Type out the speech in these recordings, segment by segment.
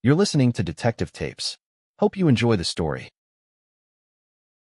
You're listening to Detective Tapes. Hope you enjoy the story.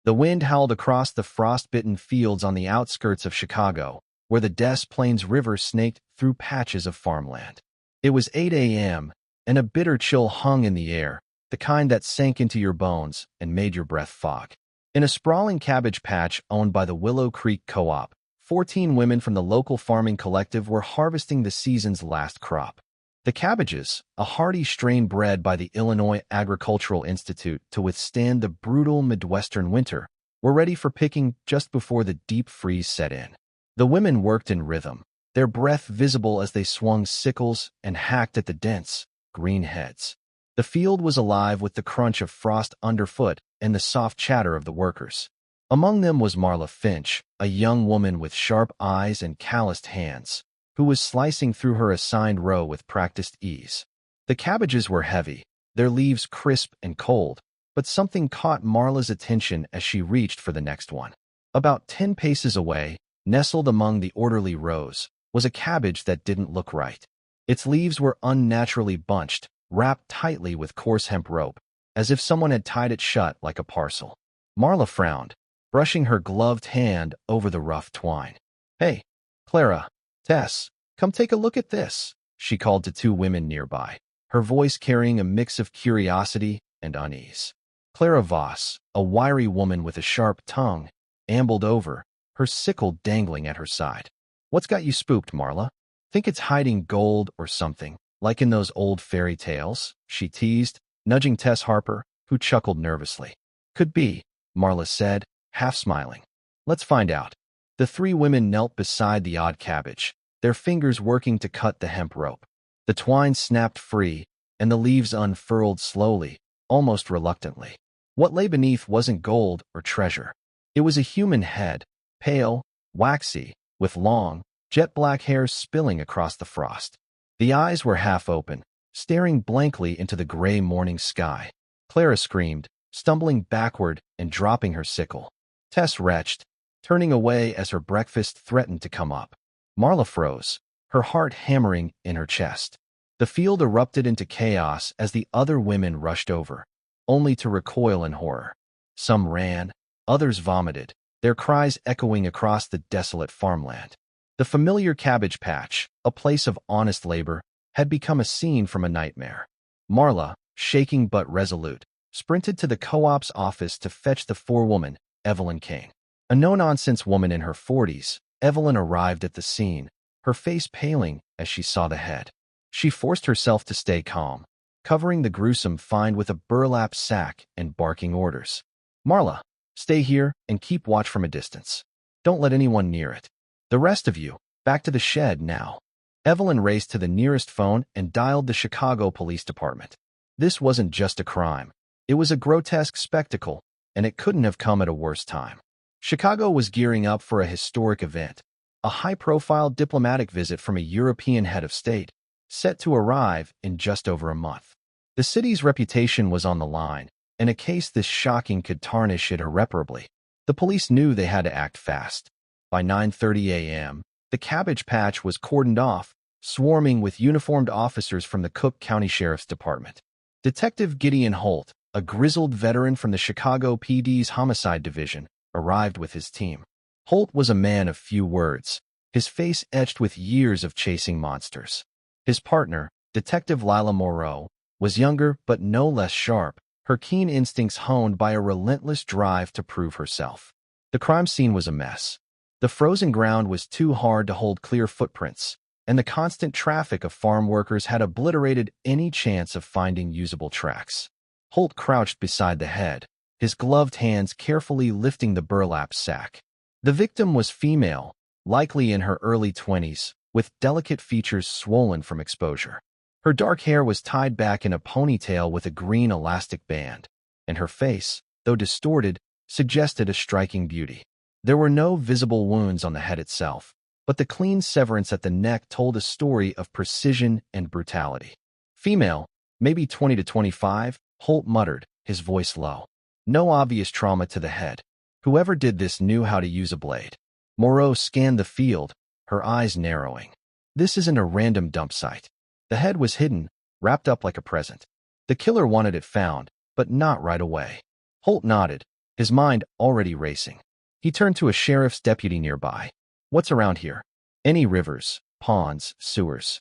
The wind howled across the frost-bitten fields on the outskirts of Chicago, where the Des Plaines River snaked through patches of farmland. It was 8 a.m., and a bitter chill hung in the air, the kind that sank into your bones and made your breath fog. In a sprawling cabbage patch owned by the Willow Creek Co-op, 14 women from the local farming collective were harvesting the season's last crop. The cabbages, a hardy strain bred by the Illinois Agricultural Institute to withstand the brutal Midwestern winter, were ready for picking just before the deep freeze set in. The women worked in rhythm, their breath visible as they swung sickles and hacked at the dense, green heads. The field was alive with the crunch of frost underfoot and the soft chatter of the workers. Among them was Marla Finch, a young woman with sharp eyes and calloused hands, who was slicing through her assigned row with practiced ease. The cabbages were heavy, their leaves crisp and cold, but something caught Marla's attention as she reached for the next one. About 10 paces away, nestled among the orderly rows, was a cabbage that didn't look right. Its leaves were unnaturally bunched, wrapped tightly with coarse hemp rope, as if someone had tied it shut like a parcel. Marla frowned, brushing her gloved hand over the rough twine. "Hey, Clara, Tess, come take a look at this," she called to two women nearby, her voice carrying a mix of curiosity and unease. Clara Voss, a wiry woman with a sharp tongue, ambled over, her sickle dangling at her side. "What's got you spooked, Marla? Think it's hiding gold or something, like in those old fairy tales?" she teased, nudging Tess Harper, who chuckled nervously. "Could be," Marla said, half smiling. "Let's find out." The three women knelt beside the odd cabbage, their fingers working to cut the hemp rope. The twine snapped free, and the leaves unfurled slowly, almost reluctantly. What lay beneath wasn't gold or treasure. It was a human head, pale, waxy, with long, jet-black hair spilling across the frost. The eyes were half open, staring blankly into the gray morning sky. Clara screamed, stumbling backward and dropping her sickle. Tess retched, turning away as her breakfast threatened to come up. Marla froze, her heart hammering in her chest. The field erupted into chaos as the other women rushed over, only to recoil in horror. Some ran, others vomited, their cries echoing across the desolate farmland. The familiar cabbage patch, a place of honest labor, had become a scene from a nightmare. Marla, shaking but resolute, sprinted to the co-op's office to fetch the forewoman, Evelyn King. A no-nonsense woman in her 40s, Evelyn arrived at the scene, her face paling as she saw the head. She forced herself to stay calm, covering the gruesome find with a burlap sack and barking orders. "Marla, stay here and keep watch from a distance. Don't let anyone near it. The rest of you, back to the shed now." Evelyn raced to the nearest phone and dialed the Chicago Police Department. This wasn't just a crime. It was a grotesque spectacle, and it couldn't have come at a worse time. Chicago was gearing up for a historic event, a high-profile diplomatic visit from a European head of state, set to arrive in just over a month. The city's reputation was on the line, and a case this shocking could tarnish it irreparably. The police knew they had to act fast. By 9:30 a.m., the cabbage patch was cordoned off, swarming with uniformed officers from the Cook County Sheriff's Department. Detective Gideon Holt, a grizzled veteran from the Chicago PD's Homicide Division, arrived with his team. Holt was a man of few words, his face etched with years of chasing monsters. His partner, Detective Lila Moreau, was younger but no less sharp, her keen instincts honed by a relentless drive to prove herself. The crime scene was a mess. The frozen ground was too hard to hold clear footprints, and the constant traffic of farm workers had obliterated any chance of finding usable tracks. Holt crouched beside the head, his gloved hands carefully lifting the burlap sack. The victim was female, likely in her early 20s, with delicate features swollen from exposure. Her dark hair was tied back in a ponytail with a green elastic band, and her face, though distorted, suggested a striking beauty. There were no visible wounds on the head itself, but the clean severance at the neck told a story of precision and brutality. "Female, maybe 20 to 25, Holt muttered, his voice low. "No obvious trauma to the head. Whoever did this knew how to use a blade." Moreau scanned the field, her eyes narrowing. "This isn't a random dump site. The head was hidden, wrapped up like a present. The killer wanted it found, but not right away. Holt nodded, his mind already racing. He turned to a sheriff's deputy nearby. What's around here? Any rivers, ponds, sewers?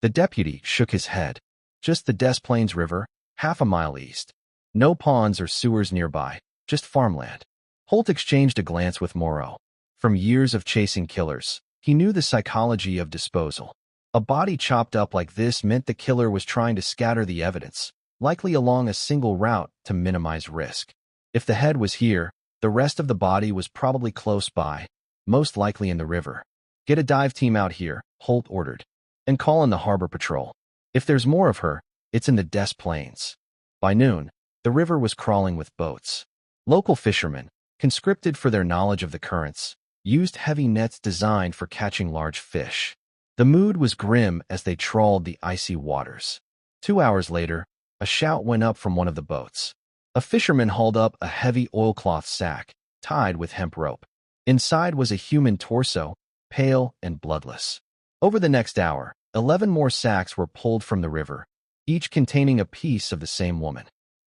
The deputy shook his head. Just the Des Plaines River, half a mile east. No ponds or sewers nearby, just farmland. Holt exchanged a glance with Moreau. From years of chasing killers, he knew the psychology of disposal. A body chopped up like this meant the killer was trying to scatter the evidence, likely along a single route to minimize risk. If the head was here, the rest of the body was probably close by, most likely in the river. Get a dive team out here, Holt ordered, and call in the harbor patrol. If there's more of her, it's in the Des Plaines. By noon, the river was crawling with boats. Local fishermen, conscripted for their knowledge of the currents, used heavy nets designed for catching large fish. The mood was grim as they trawled the icy waters. 2 hours later, a shout went up from one of the boats. A fisherman hauled up a heavy oilcloth sack, tied with hemp rope. Inside was a human torso, pale and bloodless. Over the next hour, 11 more sacks were pulled from the river, each containing a piece of the same woman.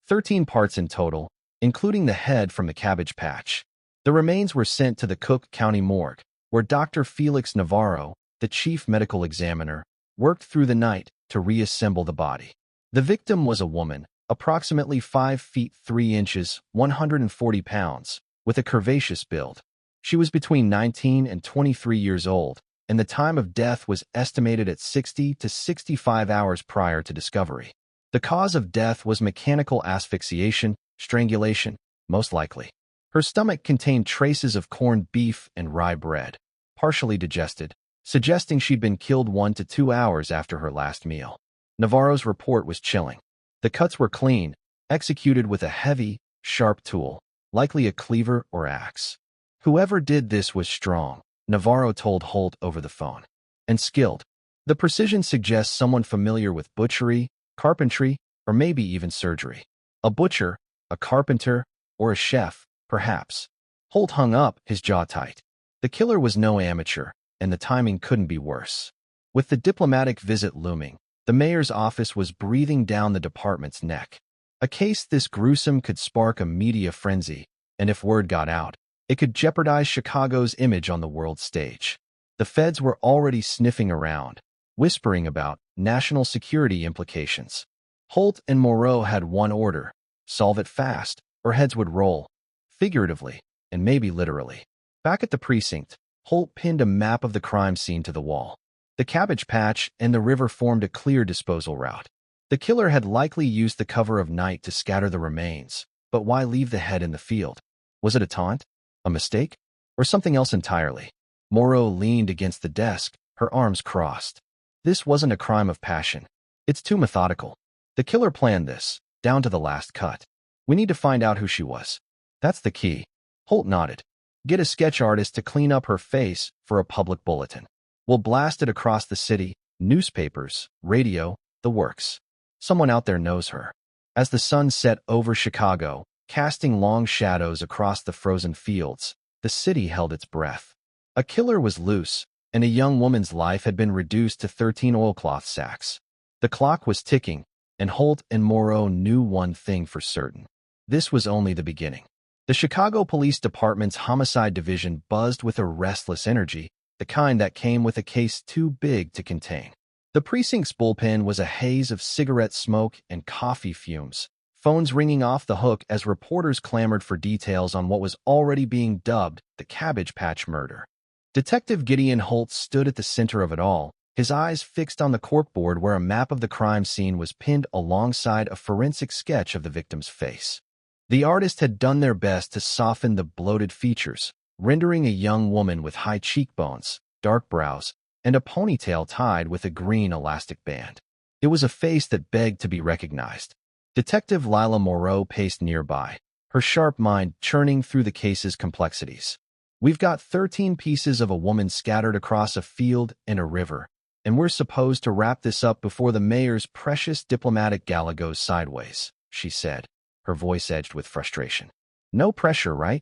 13 parts in total, including the head from the cabbage patch. The remains were sent to the Cook County morgue, where Dr. Felix Navarro, the chief medical examiner, worked through the night to reassemble the body. The victim was a woman, approximately 5 feet 3 inches, 140 pounds, with a curvaceous build. She was between 19 and 23 years old, and the time of death was estimated at 60 to 65 hours prior to discovery. The cause of death was mechanical asphyxiation, strangulation, most likely. Her stomach contained traces of corned beef and rye bread, partially digested, suggesting she'd been killed 1 to 2 hours after her last meal. Navarro's report was chilling. The cuts were clean, executed with a heavy, sharp tool, likely a cleaver or axe. Whoever did this was strong, Navarro told Holt over the phone, and skilled. The precision suggests someone familiar with butchery, carpentry, or maybe even surgery. A butcher, a carpenter, or a chef, perhaps. Holt hung up, his jaw tight. The killer was no amateur, and the timing couldn't be worse. With the diplomatic visit looming, the mayor's office was breathing down the department's neck. A case this gruesome could spark a media frenzy, and if word got out, it could jeopardize Chicago's image on the world stage. The feds were already sniffing around, whispering about national security implications. Holt and Moreau had one order: solve it fast, or heads would roll, figuratively, and maybe literally. Back at the precinct, Holt pinned a map of the crime scene to the wall. The cabbage patch and the river formed a clear disposal route. The killer had likely used the cover of night to scatter the remains, but why leave the head in the field? Was it a taunt? A mistake? Or something else entirely? Moreau leaned against the desk, her arms crossed. This wasn't a crime of passion. It's too methodical. The killer planned this, down to the last cut. We need to find out who she was. That's the key. Holt nodded. Get a sketch artist to clean up her face for a public bulletin. We'll blast it across the city, newspapers, radio, the works. Someone out there knows her. As the sun set over Chicago, casting long shadows across the frozen fields, the city held its breath. A killer was loose, and a young woman's life had been reduced to 13 oilcloth sacks. The clock was ticking, and Holt and Moreau knew one thing for certain. This was only the beginning. The Chicago Police Department's Homicide Division buzzed with a restless energy, the kind that came with a case too big to contain. The precinct's bullpen was a haze of cigarette smoke and coffee fumes, phones ringing off the hook as reporters clamored for details on what was already being dubbed the Cabbage Patch Murder. Detective Gideon Holt stood at the center of it all, his eyes fixed on the corkboard where a map of the crime scene was pinned alongside a forensic sketch of the victim's face. The artist had done their best to soften the bloated features, rendering a young woman with high cheekbones, dark brows, and a ponytail tied with a green elastic band. It was a face that begged to be recognized. Detective Lila Moreau paced nearby, her sharp mind churning through the case's complexities. We've got 13 pieces of a woman scattered across a field and a river, and we're supposed to wrap this up before the mayor's precious diplomatic gala goes sideways, she said, her voice edged with frustration. No pressure, right?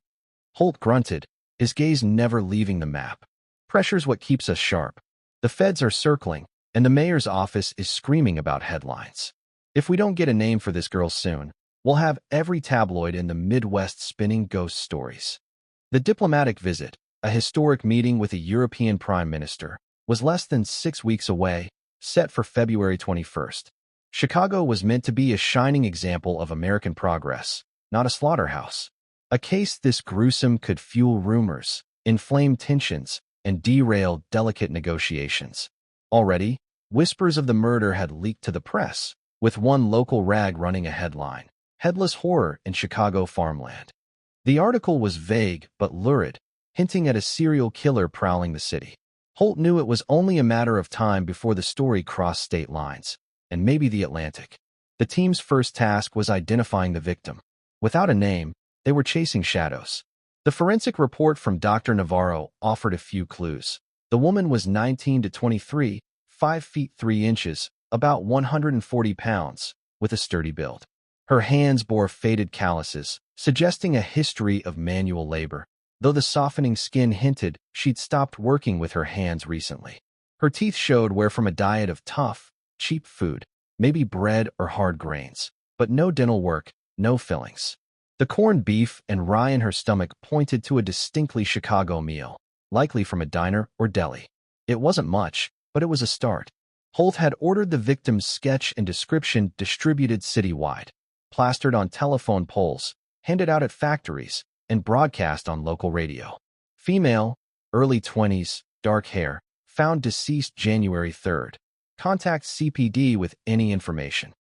Holt grunted, his gaze never leaving the map. Pressure's what keeps us sharp. The feds are circling, and the mayor's office is screaming about headlines. If we don't get a name for this girl soon, we'll have every tabloid in the Midwest spinning ghost stories. The diplomatic visit, a historic meeting with a European prime minister, was less than 6 weeks away, set for February 21st. Chicago was meant to be a shining example of American progress, not a slaughterhouse. A case this gruesome could fuel rumors, inflame tensions, and derail delicate negotiations. Already, whispers of the murder had leaked to the press, with one local rag running a headline: "Headless Horror in Chicago Farmland." The article was vague but lurid, hinting at a serial killer prowling the city. Holt knew it was only a matter of time before the story crossed state lines, and maybe the Atlantic. The team's first task was identifying the victim. Without a name, they were chasing shadows. The forensic report from Dr. Navarro offered a few clues. The woman was 19 to 23, 5 feet 3 inches, about 140 pounds, with a sturdy build. Her hands bore faded calluses, suggesting a history of manual labor, though the softening skin hinted she'd stopped working with her hands recently. Her teeth showed where from a diet of tough, cheap food, maybe bread or hard grains, but no dental work, no fillings. The corned beef and rye in her stomach pointed to a distinctly Chicago meal, likely from a diner or deli. It wasn't much, but it was a start. Holt had ordered the victim's sketch and description distributed citywide, plastered on telephone poles, handed out at factories, and broadcast on local radio. Female, early 20s, dark hair, found deceased January 3rd. Contact CPD with any information.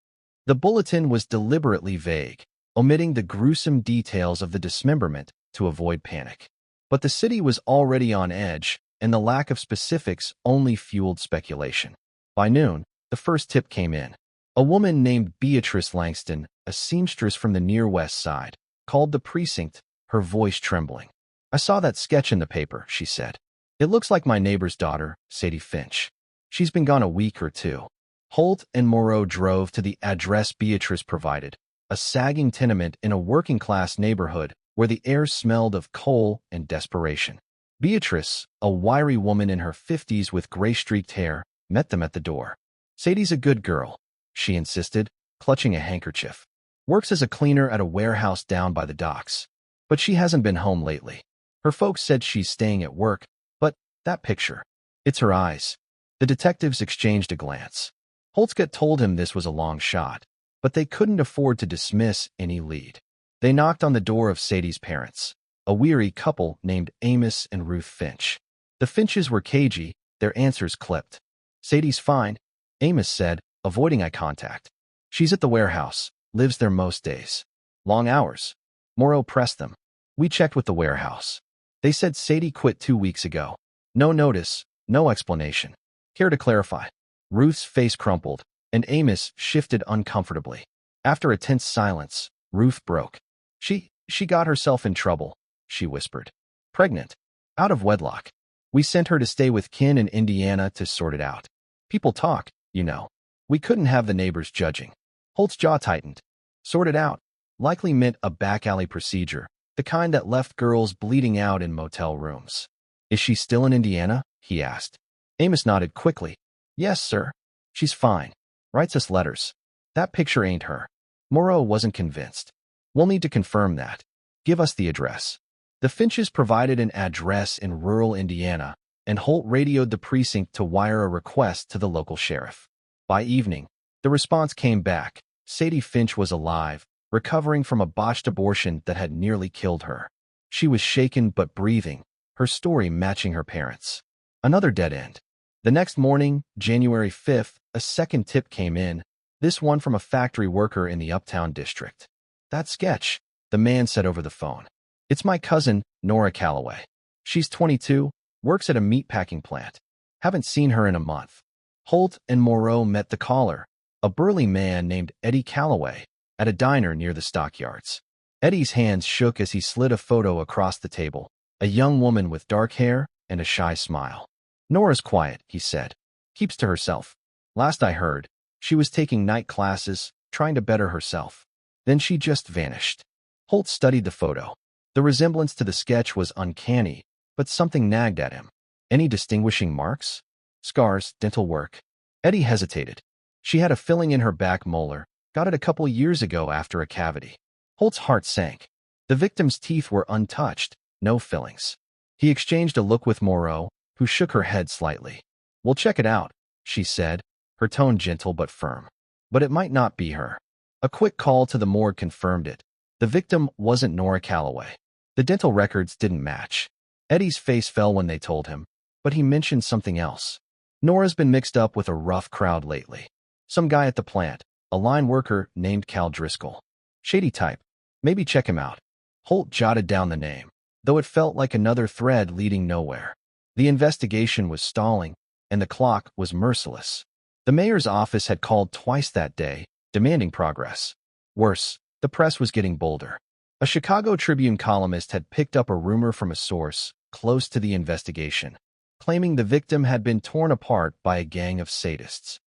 The bulletin was deliberately vague, omitting the gruesome details of the dismemberment to avoid panic. But the city was already on edge, and the lack of specifics only fueled speculation. By noon, the first tip came in. A woman named Beatrice Langston, a seamstress from the near west side, called the precinct, her voice trembling. "I saw that sketch in the paper," she said. "It looks like my neighbor's daughter, Sadie Finch. She's been gone a week or two." Holt and Moreau drove to the address Beatrice provided, a sagging tenement in a working-class neighborhood where the air smelled of coal and desperation. Beatrice, a wiry woman in her 50s with gray-streaked hair, met them at the door. "Sadie's a good girl," she insisted, clutching a handkerchief. "Works as a cleaner at a warehouse down by the docks. But she hasn't been home lately. Her folks said she's staying at work, but that picture, it's her eyes." The detectives exchanged a glance. Holtzgett told him this was a long shot, but they couldn't afford to dismiss any lead. They knocked on the door of Sadie's parents, a weary couple named Amos and Ruth Finch. The Finches were cagey, their answers clipped. "Sadie's fine," Amos said, avoiding eye contact. "She's at the warehouse, lives there most days." "Long hours?" Moreau pressed them. "We checked with the warehouse. They said Sadie quit 2 weeks ago. No notice, no explanation. Care to clarify?" Ruth's face crumpled, and Amos shifted uncomfortably. After a tense silence, Ruth broke. She got herself in trouble," she whispered. "Pregnant. Out of wedlock. We sent her to stay with kin in Indiana to sort it out. People talk, you know. We couldn't have the neighbors judging." Holt's jaw tightened. "Sort it out" likely meant a back-alley procedure, the kind that left girls bleeding out in motel rooms. "Is she still in Indiana?" he asked. Amos nodded quickly. "Yes, sir. She's fine. Writes us letters. That picture ain't her." Moreau wasn't convinced. "We'll need to confirm that. Give us the address." The Finches provided an address in rural Indiana, and Holt radioed the precinct to wire a request to the local sheriff. By evening, the response came back. Sadie Finch was alive, recovering from a botched abortion that had nearly killed her. She was shaken but breathing, her story matching her parents'. Another dead end. The next morning, January 5th, a second tip came in, this one from a factory worker in the Uptown district. "That sketch," the man said over the phone. "It's my cousin, Nora Calloway. She's 22, works at a meatpacking plant. Haven't seen her in a month." Holt and Moreau met the caller, a burly man named Eddie Calloway, at a diner near the stockyards. Eddie's hands shook as he slid a photo across the table, a young woman with dark hair and a shy smile. "Nora's quiet," he said. "Keeps to herself. Last I heard, she was taking night classes, trying to better herself. Then she just vanished." Holt studied the photo. The resemblance to the sketch was uncanny, but something nagged at him. "Any distinguishing marks?" "Scars, dental work." Eddie hesitated. "She had a filling in her back molar, Got it a couple years ago after a cavity. Holt's heart sank. The victim's teeth were untouched, no fillings. He exchanged a look with Moreau, who shook her head slightly. "We'll check it out," she said, her tone gentle but firm. But it might not be her. A quick call to the morgue confirmed it. The victim wasn't Nora Calloway. The dental records didn't match. Eddie's face fell when they told him, but he mentioned something else. Nora's been mixed up with a rough crowd lately. Some guy at the plant, a line worker named Cal Driscoll. Shady type. Maybe check him out. Holt jotted down the name, though it felt like another thread leading nowhere. The investigation was stalling, and the clock was merciless. The mayor's office had called twice that day, demanding progress. Worse, the press was getting bolder. A Chicago Tribune columnist had picked up a rumor from a source close to the investigation, claiming the victim had been torn apart by a gang of sadists.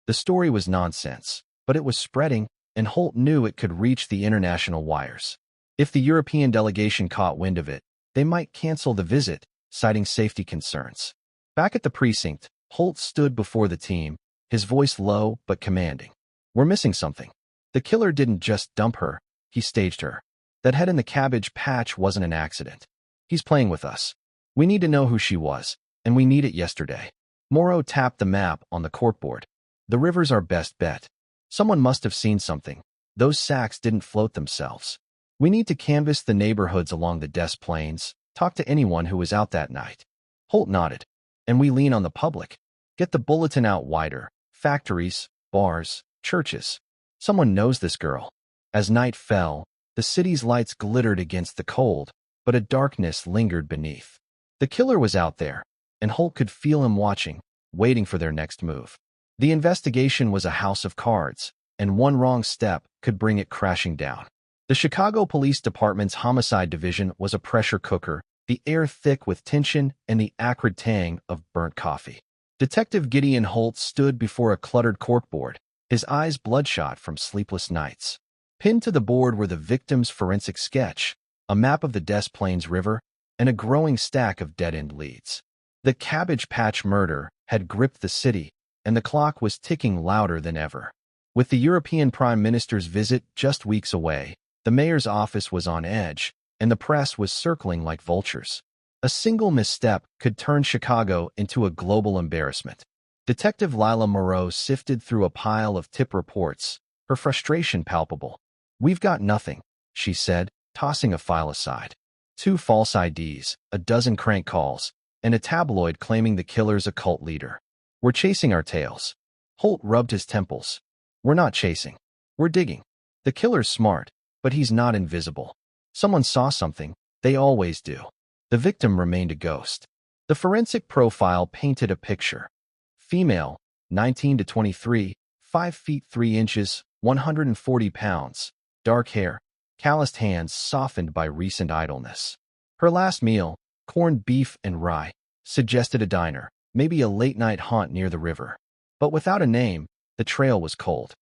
The story was nonsense, but it was spreading, and Holt knew it could reach the international wires. If the European delegation caught wind of it, they might cancel the visit, citing safety concerns. Back at the precinct, Holt stood before the team, his voice low but commanding. "We're missing something. The killer didn't just dump her, he staged her. That head in the cabbage patch wasn't an accident. He's playing with us. We need to know who she was, and we need it yesterday." Moreau tapped the map on the corkboard. "The river's our best bet. Someone must have seen something. Those sacks didn't float themselves. We need to canvass the neighborhoods along the Des Plaines, talk to anyone who was out that night." Holt nodded. "And we lean on the public. Get the bulletin out wider. Factories, bars, churches. Someone knows this girl." As night fell, the city's lights glittered against the cold, but a darkness lingered beneath. The killer was out there, and Holt could feel him watching, waiting for their next move. The investigation was a house of cards, and one wrong step could bring it crashing down. The Chicago Police Department's Homicide Division was a pressure cooker, the air thick with tension and the acrid tang of burnt coffee. Detective Gideon Holt stood before a cluttered corkboard, his eyes bloodshot from sleepless nights. Pinned to the board were the victim's forensic sketch, a map of the Des Plaines River, and a growing stack of dead-end leads. The Cabbage Patch murder had gripped the city, and the clock was ticking louder than ever. With the European Prime Minister's visit just weeks away, the mayor's office was on edge, and the press was circling like vultures. A single misstep could turn Chicago into a global embarrassment. Detective Lila Moreau sifted through a pile of tip reports, her frustration palpable. "We've got nothing," she said, tossing a file aside. 2 false IDs, a dozen crank calls, and a tabloid claiming the killer's a cult leader. "We're chasing our tails." Holt rubbed his temples. "We're not chasing. We're digging. The killer's smart, but he's not invisible. Someone saw something. They always do." The victim remained a ghost. The forensic profile painted a picture. Female, 19 to 23, 5 feet 3 inches, 140 pounds, dark hair, calloused hands softened by recent idleness. Her last meal, corned beef and rye, suggested a diner, maybe a late-night haunt near the river. But without a name, the trail was cold.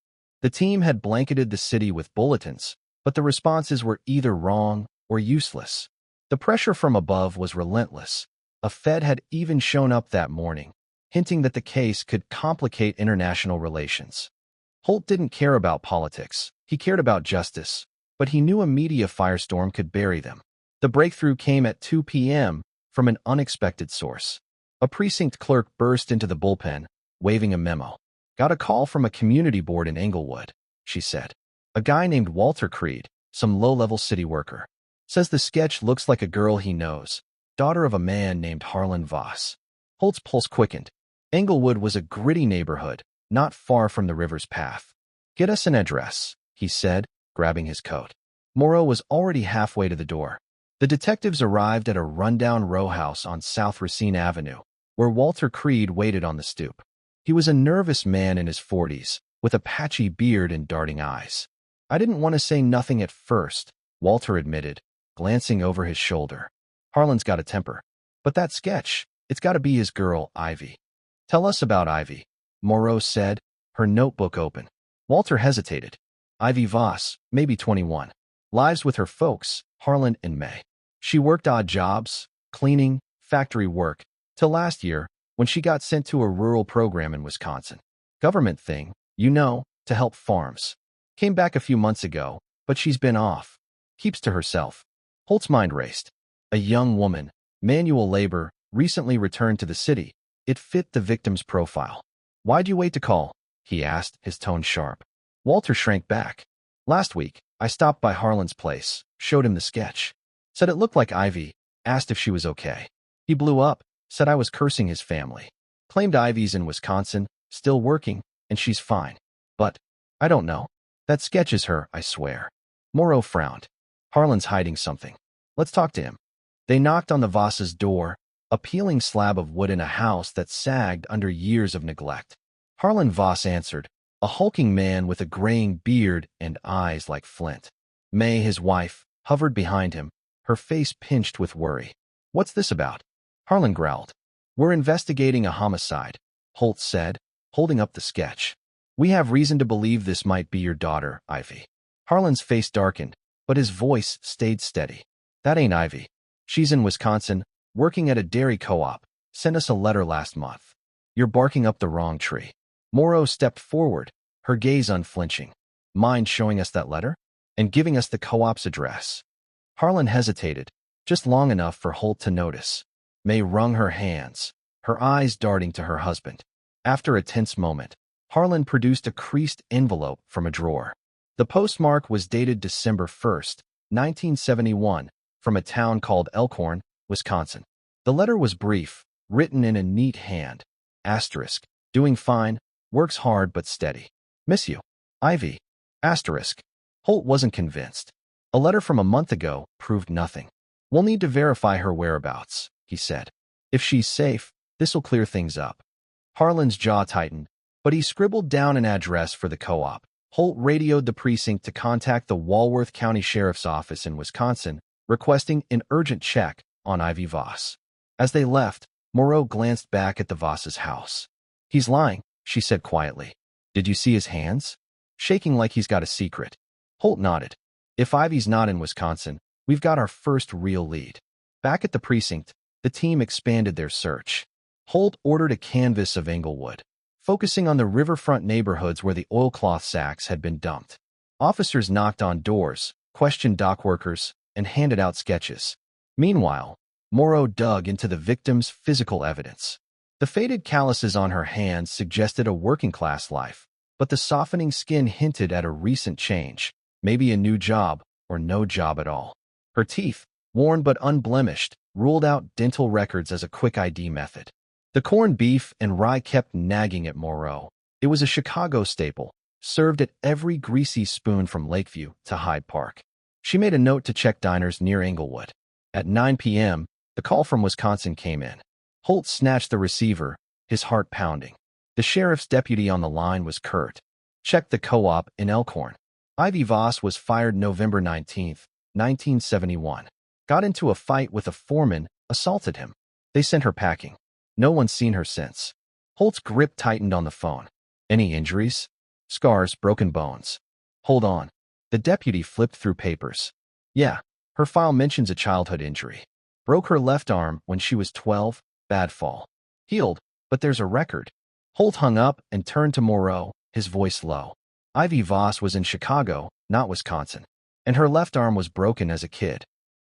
The team had blanketed the city with bulletins, but the responses were either wrong or useless. The pressure from above was relentless. A Fed had even shown up that morning, hinting that the case could complicate international relations. Holt didn't care about politics. He cared about justice, but he knew a media firestorm could bury them. The breakthrough came at 2 p.m. from an unexpected source. A precinct clerk burst into the bullpen, waving a memo. "Got a call from a community board in Englewood," she said. "A guy named Walter Creed, some low-level city worker. Says the sketch looks like a girl he knows, daughter of a man named Harlan Voss." Holt's pulse quickened. Englewood was a gritty neighborhood, not far from the river's path. "Get us an address," he said, grabbing his coat. Moreau was already halfway to the door. The detectives arrived at a rundown row house on South Racine Avenue, where Walter Creed waited on the stoop. He was a nervous man in his 40s, with a patchy beard and darting eyes. "I didn't want to say nothing at first," Walter admitted, glancing over his shoulder. "Harlan's got a temper. But that sketch, it's got to be his girl, Ivy." "Tell us about Ivy," Moreau said, her notebook open. Walter hesitated. "Ivy Voss, maybe 21. Lives with her folks, Harlan and May. She worked odd jobs, cleaning, factory work, till last year, when she got sent to a rural program in Wisconsin. Government thing, you know, to help farms. Came back a few months ago, but she's been off. Keeps to herself. Holt's mind raced. A young woman, manual labor, recently returned to the city. It fit the victim's profile. Why'd you wait to call? He asked, his tone sharp. Walter shrank back. Last week, I stopped by Harlan's place, showed him the sketch. Said it looked like Ivy, asked if she was okay. He blew up, said I was cursing his family. Claimed Ivy's in Wisconsin, still working, and she's fine. But, I don't know. That sketch is her, I swear. Morrow frowned. Harlan's hiding something. Let's talk to him. They knocked on the Voss's door, a peeling slab of wood in a house that sagged under years of neglect. Harlan Voss answered, a hulking man with a graying beard and eyes like flint. May, his wife, hovered behind him, her face pinched with worry. What's this about? Harlan growled. We're investigating a homicide, Holt said, holding up the sketch. We have reason to believe this might be your daughter, Ivy. Harlan's face darkened, but his voice stayed steady. That ain't Ivy. She's in Wisconsin, working at a dairy co-op. Sent us a letter last month. You're barking up the wrong tree. Morrow stepped forward, her gaze unflinching. Mind showing us that letter? And giving us the co-op's address? Harlan hesitated, just long enough for Holt to notice. May wrung her hands, her eyes darting to her husband. After a tense moment, Harlan produced a creased envelope from a drawer. The postmark was dated December 1st, 1971, from a town called Elkhorn, Wisconsin. The letter was brief, written in a neat hand. Asterisk, doing fine, works hard but steady. Miss you. Ivy. Asterisk. Holt wasn't convinced. A letter from a month ago proved nothing. We'll need to verify her whereabouts, he said. If she's safe, this'll clear things up. Harlan's jaw tightened, but he scribbled down an address for the co-op. Holt radioed the precinct to contact the Walworth County Sheriff's Office in Wisconsin, requesting an urgent check on Ivy Voss. As they left, Moreau glanced back at the Voss's house. He's lying, she said quietly. Did you see his hands? Shaking like he's got a secret. Holt nodded. If Ivy's not in Wisconsin, we've got our first real lead. Back at the precinct, the team expanded their search. Holt ordered a canvass of Englewood, focusing on the riverfront neighborhoods where the oilcloth sacks had been dumped. Officers knocked on doors, questioned dock workers, and handed out sketches. Meanwhile, Morrow dug into the victim's physical evidence. The faded calluses on her hands suggested a working-class life, but the softening skin hinted at a recent change, maybe a new job or no job at all. Her teeth, worn but unblemished, ruled out dental records as a quick ID method. The corned beef and rye kept nagging at Morrow. It was a Chicago staple, served at every greasy spoon from Lakeview to Hyde Park. She made a note to check diners near Englewood. At 9 p.m., the call from Wisconsin came in. Holt snatched the receiver, his heart pounding. The sheriff's deputy on the line was curt. Check the co-op in Elkhorn. Ivy Voss was fired November 19, 1971. Got into a fight with a foreman, assaulted him. They sent her packing. No one's seen her since. Holt's grip tightened on the phone. Any injuries? Scars, broken bones. Hold on. The deputy flipped through papers. Yeah, her file mentions a childhood injury. Broke her left arm when she was 12, bad fall. Healed, but there's a record. Holt hung up and turned to Moreau, his voice low. Ivy Voss was in Chicago, not Wisconsin, and her left arm was broken as a kid.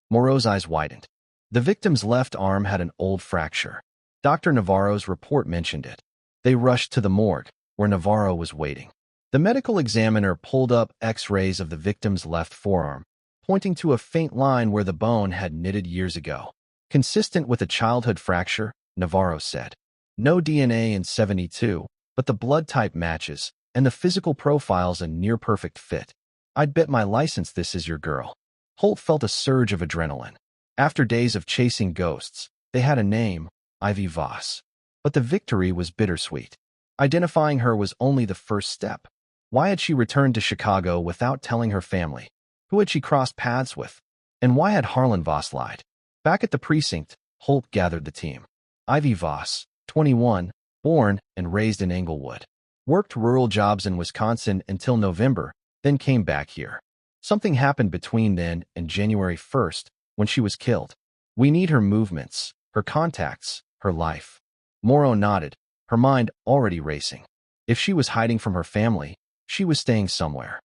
Moreau's eyes widened. The victim's left arm had an old fracture. Dr. Navarro's report mentioned it. They rushed to the morgue, where Navarro was waiting. The medical examiner pulled up X-rays of the victim's left forearm, pointing to a faint line where the bone had knitted years ago. Consistent with a childhood fracture, Navarro said. No DNA in 72, but the blood type matches, and the physical profile's a near-perfect fit. I'd bet my license this is your girl. Holt felt a surge of adrenaline. After days of chasing ghosts, they had a name, Ivy Voss. But the victory was bittersweet. Identifying her was only the first step. Why had she returned to Chicago without telling her family? Who had she crossed paths with? And why had Harlan Voss lied? Back at the precinct, Holt gathered the team. Ivy Voss, 21, born and raised in Englewood. Worked rural jobs in Wisconsin until November, then came back here. Something happened between then and January 1st, when she was killed. We need her movements, her contacts, her life. Morrow nodded, her mind already racing. If she was hiding from her family, she was staying somewhere.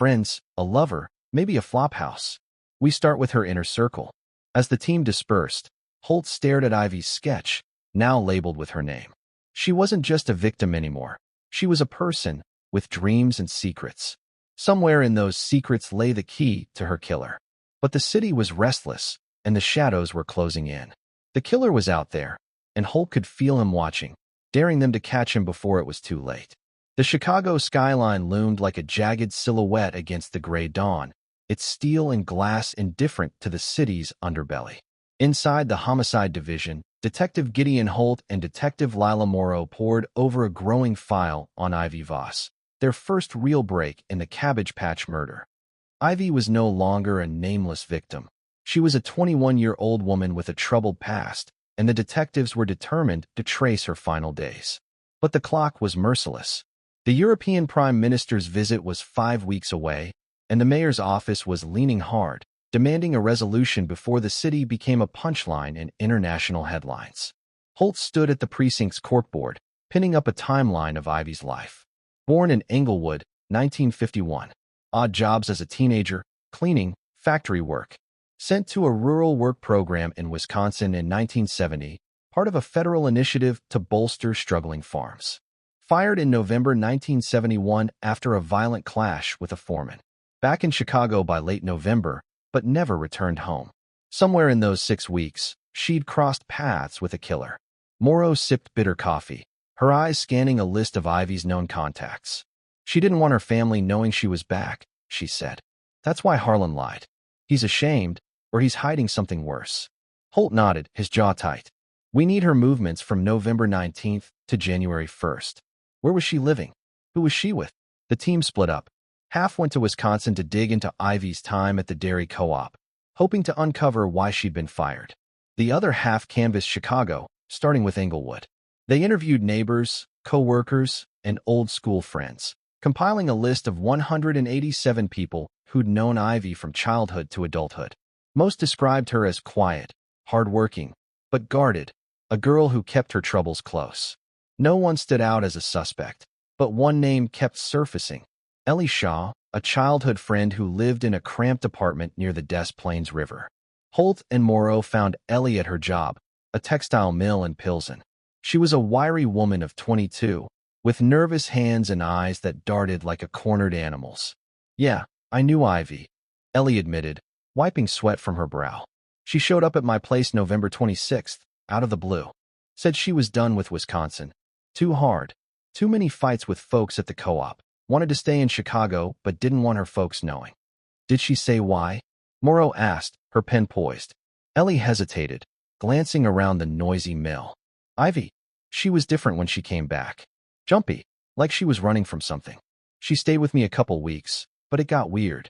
friends, a lover, maybe a flophouse. We start with her inner circle. As the team dispersed, Holt stared at Ivy's sketch, now labeled with her name. She wasn't just a victim anymore. She was a person with dreams and secrets. Somewhere in those secrets lay the key to her killer. But the city was restless, and the shadows were closing in. The killer was out there, and Holt could feel him watching, daring them to catch him before it was too late. The Chicago skyline loomed like a jagged silhouette against the gray dawn, its steel and glass indifferent to the city's underbelly. Inside the Homicide Division, Detective Gideon Holt and Detective Lila Morrow pored over a growing file on Ivy Voss, their first real break in the Cabbage Patch murder. Ivy was no longer a nameless victim. She was a 21-year-old woman with a troubled past, and the detectives were determined to trace her final days. But the clock was merciless. The European Prime Minister's visit was 5 weeks away, and the mayor's office was leaning hard, demanding a resolution before the city became a punchline in international headlines. Holt stood at the precinct's corkboard, pinning up a timeline of Ivy's life. Born in Englewood, 1951. Odd jobs as a teenager, cleaning, factory work. Sent to a rural work program in Wisconsin in 1970, part of a federal initiative to bolster struggling farms. Fired in November 1971 after a violent clash with a foreman. Back in Chicago by late November, but never returned home. Somewhere in those 6 weeks, she'd crossed paths with a killer. Morrow sipped bitter coffee, her eyes scanning a list of Ivy's known contacts. She didn't want her family knowing she was back, she said. That's why Harlan lied. He's ashamed, or he's hiding something worse. Holt nodded, his jaw tight. We need her movements from November 19th to January 1st. Where was she living? Who was she with? The team split up. Half went to Wisconsin to dig into Ivy's time at the dairy co-op, hoping to uncover why she'd been fired. The other half canvassed Chicago, starting with Englewood. They interviewed neighbors, co-workers, and old school friends, compiling a list of 187 people who'd known Ivy from childhood to adulthood. Most described her as quiet, hardworking, but guarded, a girl who kept her troubles close. No one stood out as a suspect, but one name kept surfacing. Ellie Shaw, a childhood friend who lived in a cramped apartment near the Des Plaines River. Holt and Morrow found Ellie at her job, a textile mill in Pilsen. She was a wiry woman of 22, with nervous hands and eyes that darted like a cornered animal's. Yeah, I knew Ivy, Ellie admitted, wiping sweat from her brow. She showed up at my place November 26th, out of the blue. Said she was done with Wisconsin. Too hard. Too many fights with folks at the co-op. Wanted to stay in Chicago, but didn't want her folks knowing. Did she say why? Morrow asked, her pen poised. Ellie hesitated, glancing around the noisy mill. Ivy. She was different when she came back. Jumpy, like she was running from something. She stayed with me a couple weeks, but it got weird.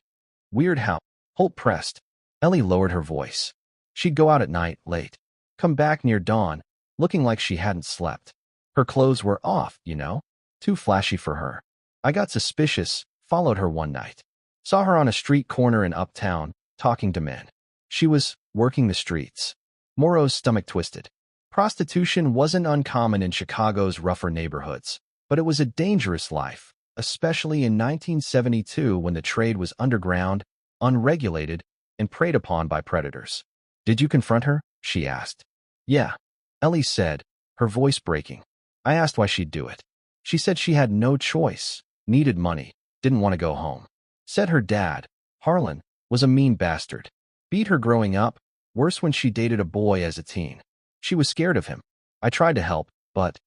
Weird how? Holt pressed. Ellie lowered her voice. She'd go out at night, late. Come back near dawn, looking like she hadn't slept. Her clothes were off, you know? Too flashy for her. I got suspicious, followed her one night. Saw her on a street corner in Uptown, talking to men. She was working the streets. Morrow's stomach twisted. Prostitution wasn't uncommon in Chicago's rougher neighborhoods, but it was a dangerous life, especially in 1972 when the trade was underground, unregulated, and preyed upon by predators. Did you confront her? She asked. Yeah, Ellie said, her voice breaking. I asked why she'd do it. She said she had no choice, needed money, didn't want to go home. Said her dad, Harlan, was a mean bastard. Beat her growing up, worse when she dated a boy as a teen. She was scared of him. I tried to help, but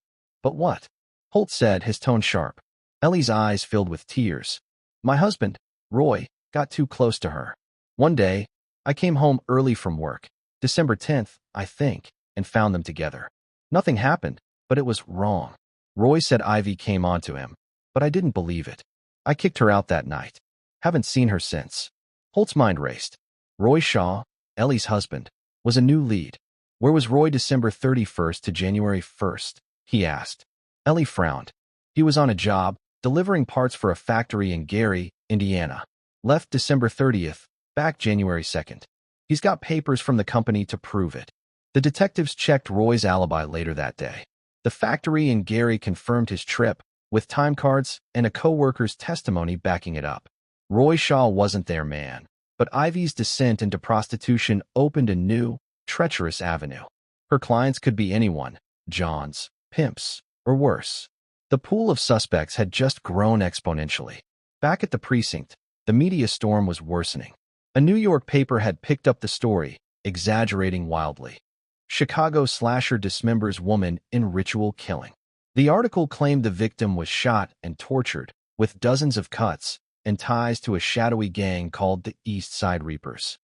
what? Holt said, his tone sharp. Ellie's eyes filled with tears. My husband, Roy, got too close to her. One day, I came home early from work, December 10th, I think, and found them together. Nothing happened, but it was wrong. Roy said Ivy came onto him, but I didn't believe it. I kicked her out that night. Haven't seen her since. Holt's mind raced. Roy Shaw, Ellie's husband, was a new lead. Where was Roy December 31st to January 1st? He asked. Ellie frowned. He was on a job, delivering parts for a factory in Gary, Indiana. Left December 30th, back January 2nd. He's got papers from the company to prove it. The detectives checked Roy's alibi later that day. The factory in Gary confirmed his trip, with time cards and a co-worker's testimony backing it up. Roy Shaw wasn't their man, but Ivy's descent into prostitution opened a new, treacherous avenue. Her clients could be anyone, Johns, pimps, or worse. The pool of suspects had just grown exponentially. Back at the precinct, the media storm was worsening. A New York paper had picked up the story, exaggerating wildly. Chicago slasher dismembers woman in ritual killing. The article claimed the victim was shot and tortured, with dozens of cuts and ties to a shadowy gang called the East Side Reapers.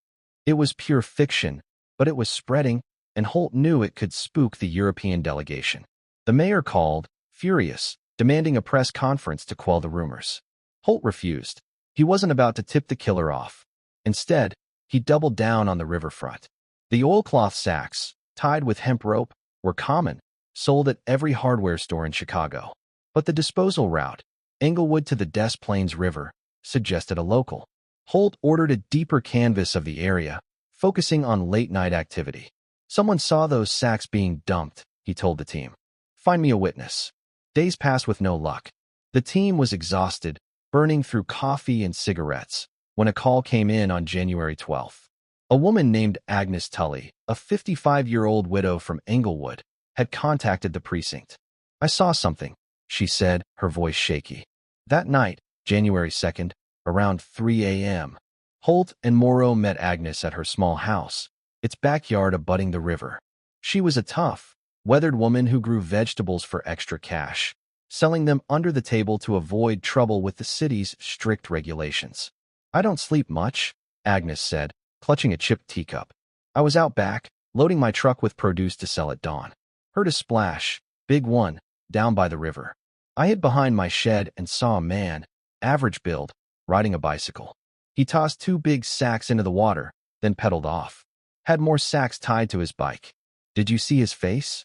It was pure fiction, but it was spreading, and Holt knew it could spook the European delegation. The mayor called, furious, demanding a press conference to quell the rumors. Holt refused. He wasn't about to tip the killer off. Instead, he doubled down on the riverfront. The oilcloth sacks, tied with hemp rope, were common, sold at every hardware store in Chicago. But the disposal route, Englewood to the Des Plaines River, suggested a local. Holt ordered a deeper canvass of the area, focusing on late-night activity. Someone saw those sacks being dumped, he told the team. Find me a witness. Days passed with no luck. The team was exhausted, burning through coffee and cigarettes, when a call came in on January 12th. A woman named Agnes Tully, a 55-year-old widow from Englewood, had contacted the precinct. I saw something, she said, her voice shaky. That night, January 2nd, around 3 a.m., Holt and Morrow met Agnes at her small house, its backyard abutting the river. She was a tough, weathered woman who grew vegetables for extra cash, selling them under the table to avoid trouble with the city's strict regulations. I don't sleep much, Agnes said, clutching a chipped teacup. I was out back, loading my truck with produce to sell at dawn. Heard a splash, big one, down by the river. I hid behind my shed and saw a man, average build, riding a bicycle. He tossed 2 big sacks into the water, then pedaled off. Had more sacks tied to his bike. Did you see his face?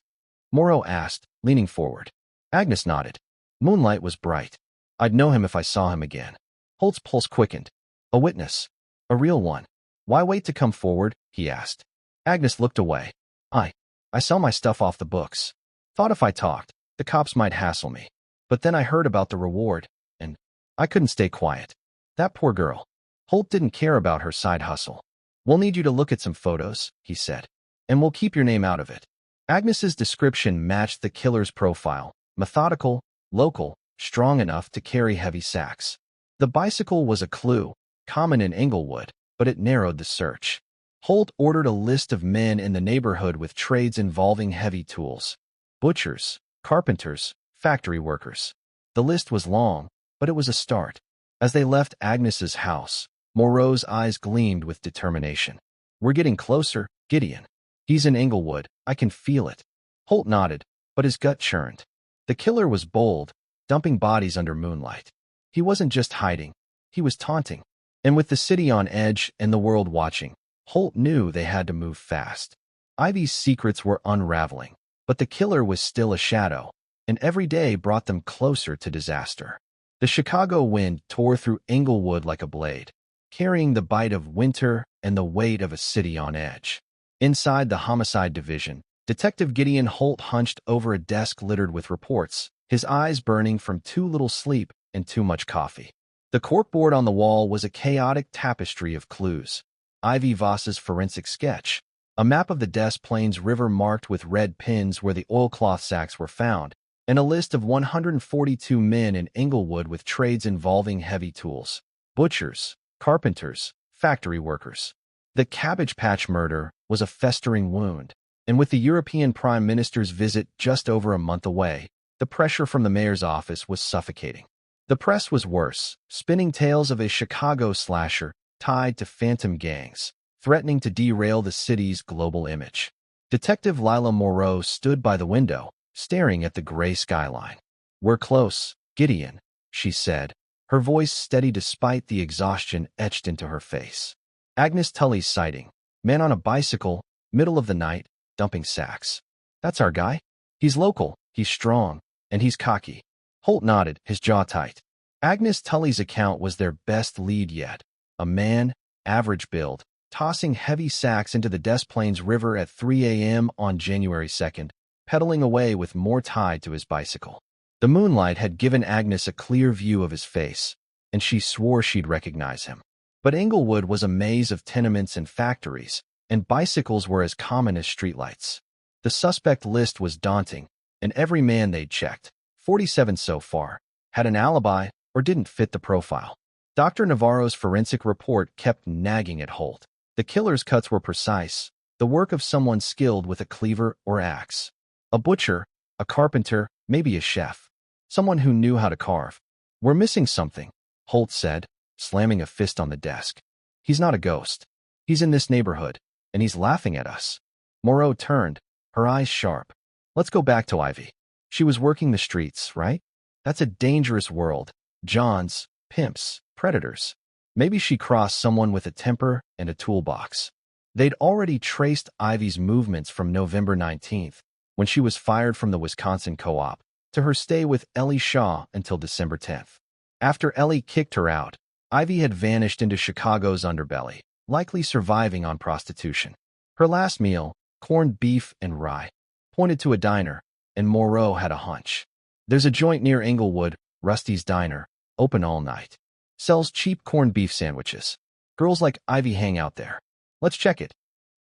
Morrow asked, leaning forward. Agnes nodded. Moonlight was bright. I'd know him if I saw him again. Holt's pulse quickened. A witness. A real one. Why wait to come forward? He asked. Agnes looked away. I sell my stuff off the books. Thought if I talked, the cops might hassle me. But then I heard about the reward, and I couldn't stay quiet. That poor girl. Holt didn't care about her side hustle. We'll need you to look at some photos, he said. And we'll keep your name out of it. Agnes's description matched the killer's profile. Methodical, local, strong enough to carry heavy sacks. The bicycle was a clue, common in Englewood, but it narrowed the search. Holt ordered a list of men in the neighborhood with trades involving heavy tools. Butchers, carpenters, factory workers. The list was long, but it was a start. As they left Agnes's house, Moreau's eyes gleamed with determination. We're getting closer, Gideon. He's in Englewood. I can feel it. Holt nodded, but his gut churned. The killer was bold, dumping bodies under moonlight. He wasn't just hiding. He was taunting. And with the city on edge and the world watching, Holt knew they had to move fast. Ivy's secrets were unraveling, but the killer was still a shadow, and every day brought them closer to disaster. The Chicago wind tore through Englewood like a blade, carrying the bite of winter and the weight of a city on edge. Inside the homicide division, Detective Gideon Holt hunched over a desk littered with reports, his eyes burning from too little sleep and too much coffee. The corkboard on the wall was a chaotic tapestry of clues. Ivy Voss's forensic sketch, a map of the Des Plaines River marked with red pins where the oilcloth sacks were found, and a list of 142 men in Englewood with trades involving heavy tools. Butchers, carpenters, factory workers. The Cabbage Patch murder was a festering wound, and with the European Prime Minister's visit just over a month away, the pressure from the mayor's office was suffocating. The press was worse, spinning tales of a Chicago slasher tied to phantom gangs, threatening to derail the city's global image. Detective Lila Moreau stood by the window, staring at the gray skyline. We're close, Gideon, she said, her voice steady despite the exhaustion etched into her face. Agnes Tully's sighting. Man on a bicycle, middle of the night, dumping sacks. That's our guy? He's local, he's strong, and he's cocky. Holt nodded, his jaw tight. Agnes Tully's account was their best lead yet. A man, average build, tossing heavy sacks into the Des Plaines River at 3 a.m. on January 2nd, pedaling away with more tied to his bicycle. The moonlight had given Agnes a clear view of his face, and she swore she'd recognize him. But Englewood was a maze of tenements and factories, and bicycles were as common as streetlights. The suspect list was daunting, and every man they'd checked, 47 so far, had an alibi or didn't fit the profile. Dr. Navarro's forensic report kept nagging at Holt. The killer's cuts were precise, the work of someone skilled with a cleaver or axe. A butcher, a carpenter, maybe a chef. Someone who knew how to carve. "We're missing something," Holt said, slamming a fist on the desk. "He's not a ghost. He's in this neighborhood, and he's laughing at us." Moreau turned, her eyes sharp. "Let's go back to Ivy. She was working the streets, right? That's a dangerous world. Johns, pimps, predators. Maybe she crossed someone with a temper and a toolbox." They'd already traced Ivy's movements from November 19th, when she was fired from the Wisconsin co-op, to her stay with Ellie Shaw until December 10th. After Ellie kicked her out, Ivy had vanished into Chicago's underbelly, likely surviving on prostitution. Her last meal, corned beef and rye, pointed to a diner, and Moreau had a hunch. "There's a joint near Englewood, Rusty's Diner, open all night. Sells cheap corned beef sandwiches. Girls like Ivy hang out there. Let's check it."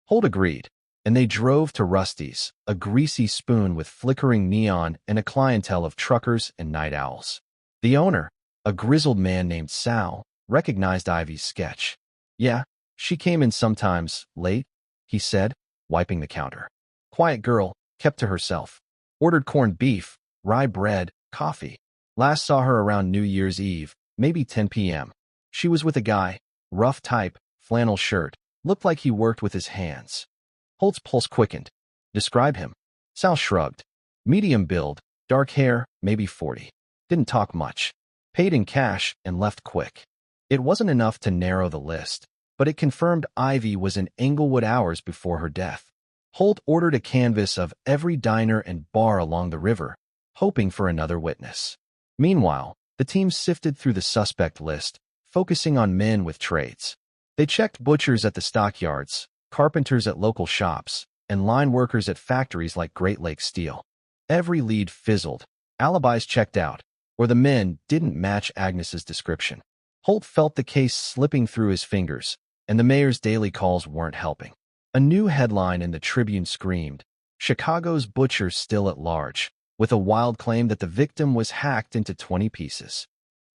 Holt agreed, and they drove to Rusty's, a greasy spoon with flickering neon and a clientele of truckers and night owls. The owner, a grizzled man named Sal, recognized Ivy's sketch. "Yeah, she came in sometimes, late," he said, wiping the counter. "Quiet girl, kept to herself. Ordered corned beef, rye bread, coffee. Last saw her around New Year's Eve, maybe 10 p.m. She was with a guy, rough type, flannel shirt, looked like he worked with his hands." Holt's pulse quickened. "Describe him." Sal shrugged. "Medium build, dark hair, maybe 40. Didn't talk much. Paid in cash and left quick." It wasn't enough to narrow the list, but it confirmed Ivy was in Englewood hours before her death. Holt ordered a canvass of every diner and bar along the river, hoping for another witness. Meanwhile, the team sifted through the suspect list, focusing on men with trades. They checked butchers at the stockyards, carpenters at local shops, and line workers at factories like Great Lakes Steel. Every lead fizzled, alibis checked out, or the men didn't match Agnes's description. Holt felt the case slipping through his fingers, and the mayor's daily calls weren't helping. A new headline in the Tribune screamed, "Chicago's butcher still at large," with a wild claim that the victim was hacked into 20 pieces.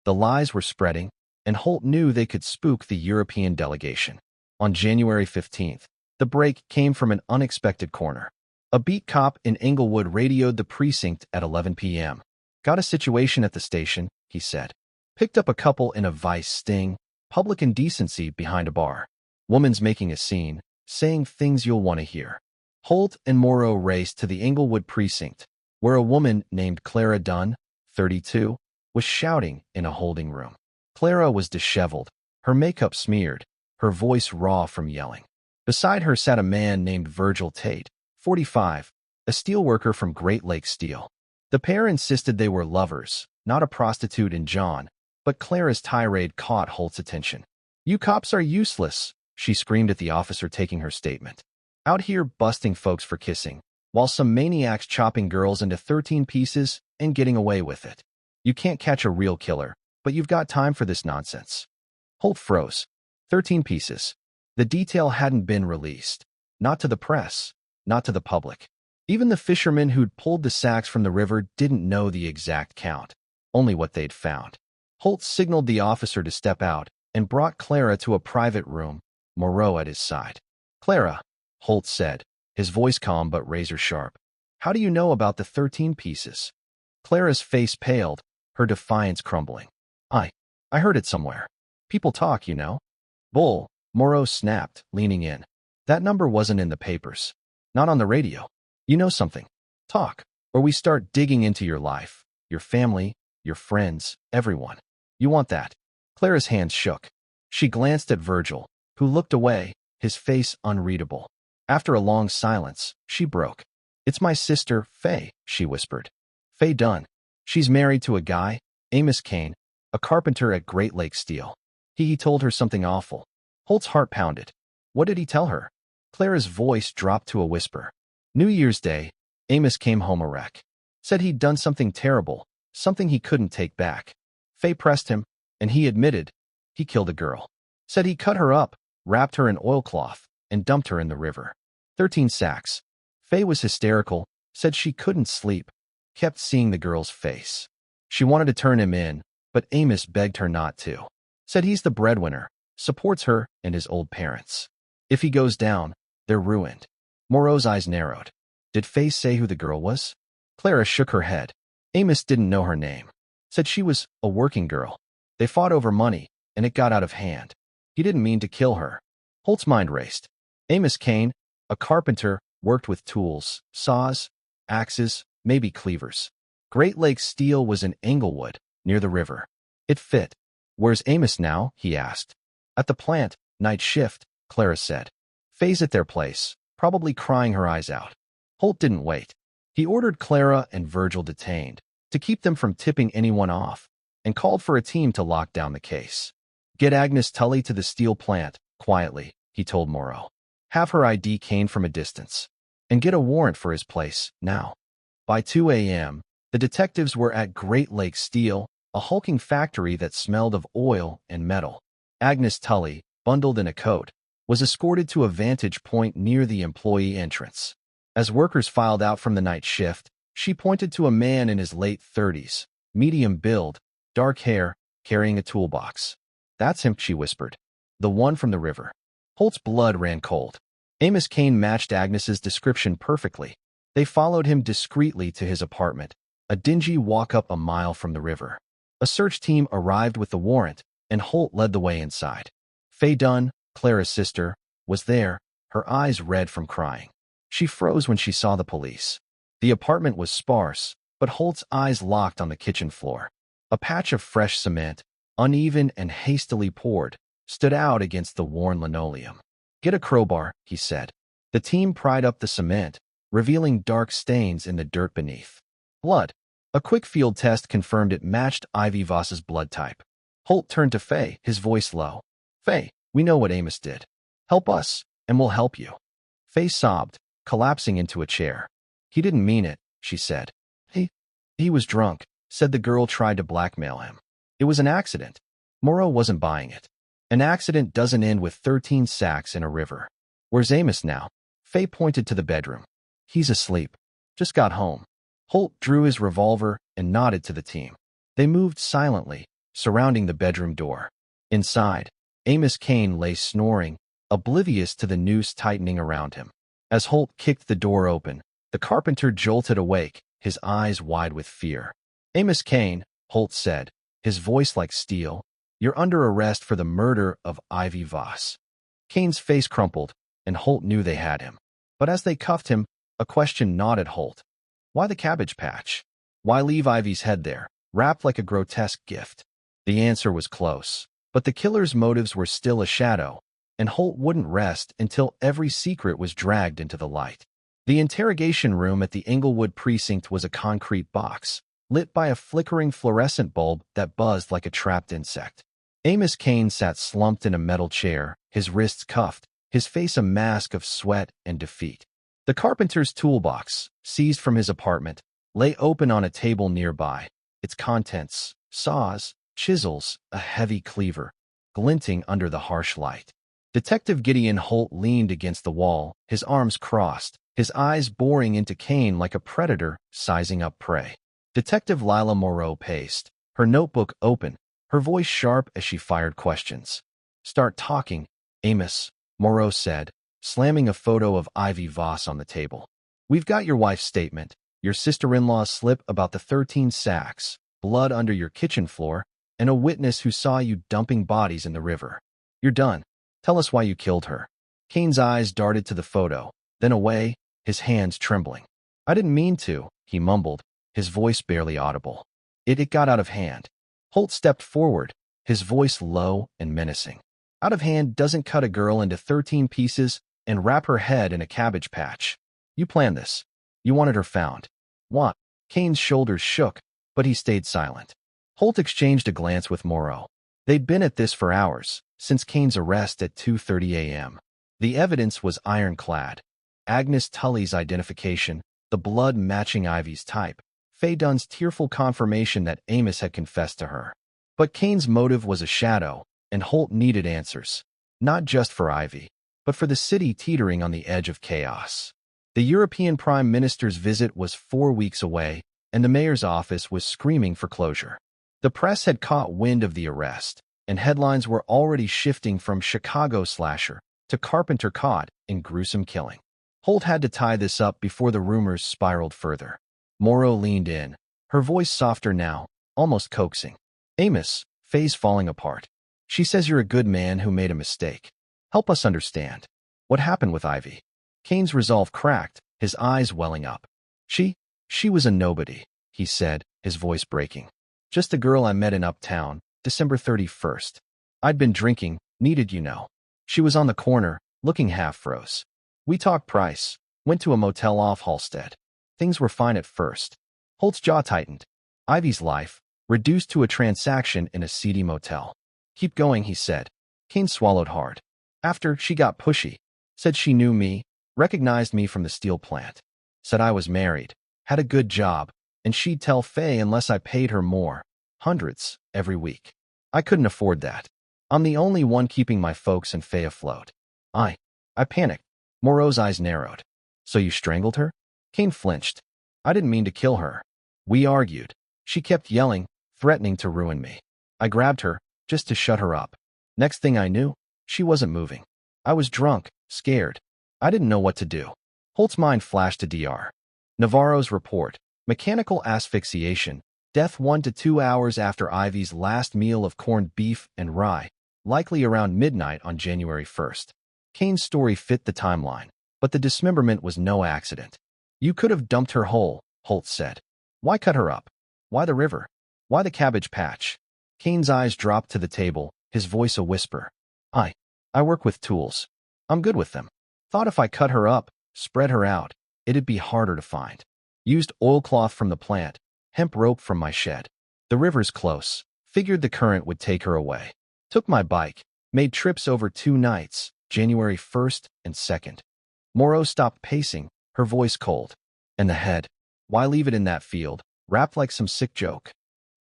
The lies were spreading, and Holt knew they could spook the European delegation. On January 15th, the break came from an unexpected corner. A beat cop in Englewood radioed the precinct at 11 p.m. "Got a situation at the station," he said. "Picked up a couple in a vice sting, public indecency behind a bar. Woman's making a scene, saying things you'll want to hear." Holt and Moreau raced to the Englewood precinct, where a woman named Clara Dunn, 32, was shouting in a holding room. Clara was disheveled, her makeup smeared, her voice raw from yelling. Beside her sat a man named Virgil Tate, 45, a steelworker from Great Lakes Steel. The pair insisted they were lovers, not a prostitute and John, but Clara's tirade caught Holt's attention. "You cops are useless," she screamed at the officer taking her statement. "Out here busting folks for kissing, while some maniac's chopping girls into 13 pieces and getting away with it. You can't catch a real killer, but you've got time for this nonsense." Holt froze. 13 pieces. The detail hadn't been released. Not to the press, not to the public. Even the fishermen who'd pulled the sacks from the river didn't know the exact count, only what they'd found. Holt signaled the officer to step out and brought Clara to a private room, Moreau at his side. "Clara," Holt said, his voice calm but razor-sharp, "how do you know about the 13 pieces?" Clara's face paled, her defiance crumbling. I heard it somewhere. People talk, you know." "Bull," Moreau snapped, leaning in. "That number wasn't in the papers. Not on the radio. You know something. Talk, or we start digging into your life, your family, your friends, everyone. You want that?" Clara's hands shook. She glanced at Virgil, who looked away, his face unreadable. After a long silence, she broke. "It's my sister, Faye," she whispered. "Faye Dunn. She's married to a guy, Amos Kane, a carpenter at Great Lakes Steel. He told her something awful." Holt's heart pounded. "What did he tell her?" Clara's voice dropped to a whisper. "New Year's Day, Amos came home a wreck. Said he'd done something terrible, something he couldn't take back. Faye pressed him, and he admitted he killed a girl. Said he cut her up, wrapped her in oilcloth, and dumped her in the river. 13 sacks. Faye was hysterical, said she couldn't sleep, kept seeing the girl's face. She wanted to turn him in, but Amos begged her not to. Said he's the breadwinner, supports her and his old parents. If he goes down, they're ruined. Moreau's eyes narrowed. Did Faye say who the girl was? Clara shook her head. Amos didn't know her name. Said she was a working girl. They fought over money, and it got out of hand. He didn't mean to kill her. Holt's mind raced. Amos Kane, a carpenter, worked with tools, saws, axes, maybe cleavers. Great Lakes Steel was in Englewood, near the river. It fit. Where's Amos now? He asked. At the plant, night shift, Clara said. Faye's at their place, probably crying her eyes out. Holt didn't wait. He ordered Clara and Virgil detained, to keep them from tipping anyone off, and called for a team to lock down the case. Get Agnes Tully to the steel plant, quietly, he told Moreau. Have her ID Kane from a distance. And get a warrant for his place, now. By 2 a.m., the detectives were at Great Lakes Steel, a hulking factory that smelled of oil and metal. Agnes Tully, bundled in a coat, was escorted to a vantage point near the employee entrance. As workers filed out from the night shift, she pointed to a man in his late 30s, medium build, dark hair, carrying a toolbox. That's him, she whispered. The one from the river. Holt's blood ran cold. Amos Kane matched Agnes's description perfectly. They followed him discreetly to his apartment, a dingy walk up a mile from the river. A search team arrived with the warrant, and Holt led the way inside. Faye Dunn, Clara's sister, was there, her eyes red from crying. She froze when she saw the police. The apartment was sparse, but Holt's eyes locked on the kitchen floor. A patch of fresh cement, uneven and hastily poured, stood out against the worn linoleum. Get a crowbar, he said. The team pried up the cement, revealing dark stains in the dirt beneath. Blood. A quick field test confirmed it matched Ivy Voss's blood type. Holt turned to Faye, his voice low. Faye, we know what Amos did. Help us, and we'll help you. Faye sobbed, collapsing into a chair. He didn't mean it, she said. He was drunk, said the girl tried to blackmail him. It was an accident. Moreau wasn't buying it. An accident doesn't end with 13 sacks in a river. Where's Amos now? Faye pointed to the bedroom. He's asleep. Just got home. Holt drew his revolver and nodded to the team. They moved silently, surrounding the bedroom door. Inside, Amos Kane lay snoring, oblivious to the noose tightening around him. As Holt kicked the door open, the carpenter jolted awake, his eyes wide with fear. Amos Kane, Holt said, his voice like steel, you're under arrest for the murder of Ivy Voss. Kane's face crumpled, and Holt knew they had him. But as they cuffed him, a question gnawed at Holt. Why the cabbage patch? Why leave Ivy's head there, wrapped like a grotesque gift? The answer was close, but the killer's motives were still a shadow, and Holt wouldn't rest until every secret was dragged into the light. The interrogation room at the Englewood precinct was a concrete box, lit by a flickering fluorescent bulb that buzzed like a trapped insect. Amos Kane sat slumped in a metal chair, his wrists cuffed, his face a mask of sweat and defeat. The carpenter's toolbox, seized from his apartment, lay open on a table nearby, its contents, saws, chisels, a heavy cleaver, glinting under the harsh light. Detective Gideon Holt leaned against the wall, his arms crossed, his eyes boring into Kane like a predator sizing up prey. Detective Lila Moreau paced, her notebook open, her voice sharp as she fired questions. Start talking, Amos, Moreau said, slamming a photo of Ivy Voss on the table. We've got your wife's statement, your sister-in-law's slip about the 13 sacks, blood under your kitchen floor, and a witness who saw you dumping bodies in the river. You're done. Tell us why you killed her. Kane's eyes darted to the photo, then away, his hands trembling. I didn't mean to, he mumbled, his voice barely audible. It got out of hand. Holt stepped forward, his voice low and menacing. Out of hand doesn't cut a girl into 13 pieces and wrap her head in a cabbage patch. You planned this. You wanted her found. What? Kane's shoulders shook, but he stayed silent. Holt exchanged a glance with Moreau. They'd been at this for hours, since Kane's arrest at 2:30 a.m. The evidence was ironclad. Agnes Tully's identification, the blood matching Ivy's type, Faye Dunn's tearful confirmation that Amos had confessed to her. But Kane's motive was a shadow, and Holt needed answers. Not just for Ivy, but for the city teetering on the edge of chaos. The European Prime Minister's visit was 4 weeks away, and the mayor's office was screaming for closure. The press had caught wind of the arrest, and headlines were already shifting from Chicago slasher to Carpenter caught in gruesome killing. Holt had to tie this up before the rumors spiraled further. Morrow leaned in, her voice softer now, almost coaxing. Amos, Faye's falling apart. She says you're a good man who made a mistake. Help us understand. What happened with Ivy? Kane's resolve cracked, his eyes welling up. She was a nobody, he said, his voice breaking. Just a girl I met in Uptown, December 31st. I'd been drinking, needed you know. She was on the corner, looking half froze. We talked price, went to a motel off Halstead. Things were fine at first. Holt's jaw tightened. Ivy's life, reduced to a transaction in a seedy motel. Keep going, he said. Kane swallowed hard. After, she got pushy. Said she knew me, recognized me from the steel plant. Said I was married, had a good job, and she'd tell Faye unless I paid her more. Hundreds, every week. I couldn't afford that. I'm the only one keeping my folks and Faye afloat. I panicked. Moreau's eyes narrowed. So you strangled her? Kane flinched. I didn't mean to kill her. We argued. She kept yelling, threatening to ruin me. I grabbed her, just to shut her up. Next thing I knew, she wasn't moving. I was drunk, scared. I didn't know what to do. Holt's mind flashed to Dr. Navarro's report. Mechanical asphyxiation. Death 1 to 2 hours after Ivy's last meal of corned beef and rye, likely around midnight on January 1st. Kane's story fit the timeline, but the dismemberment was no accident. You could have dumped her whole, Holt said. Why cut her up? Why the river? Why the cabbage patch? Kane's eyes dropped to the table, his voice a whisper. I work with tools. I'm good with them. Thought if I cut her up, spread her out, it'd be harder to find. Used oilcloth from the plant, hemp rope from my shed. The river's close. Figured the current would take her away. Took my bike. Made trips over 2 nights, January 1st and 2nd. Moreau stopped pacing, her voice cold. And the head. Why leave it in that field, wrapped like some sick joke?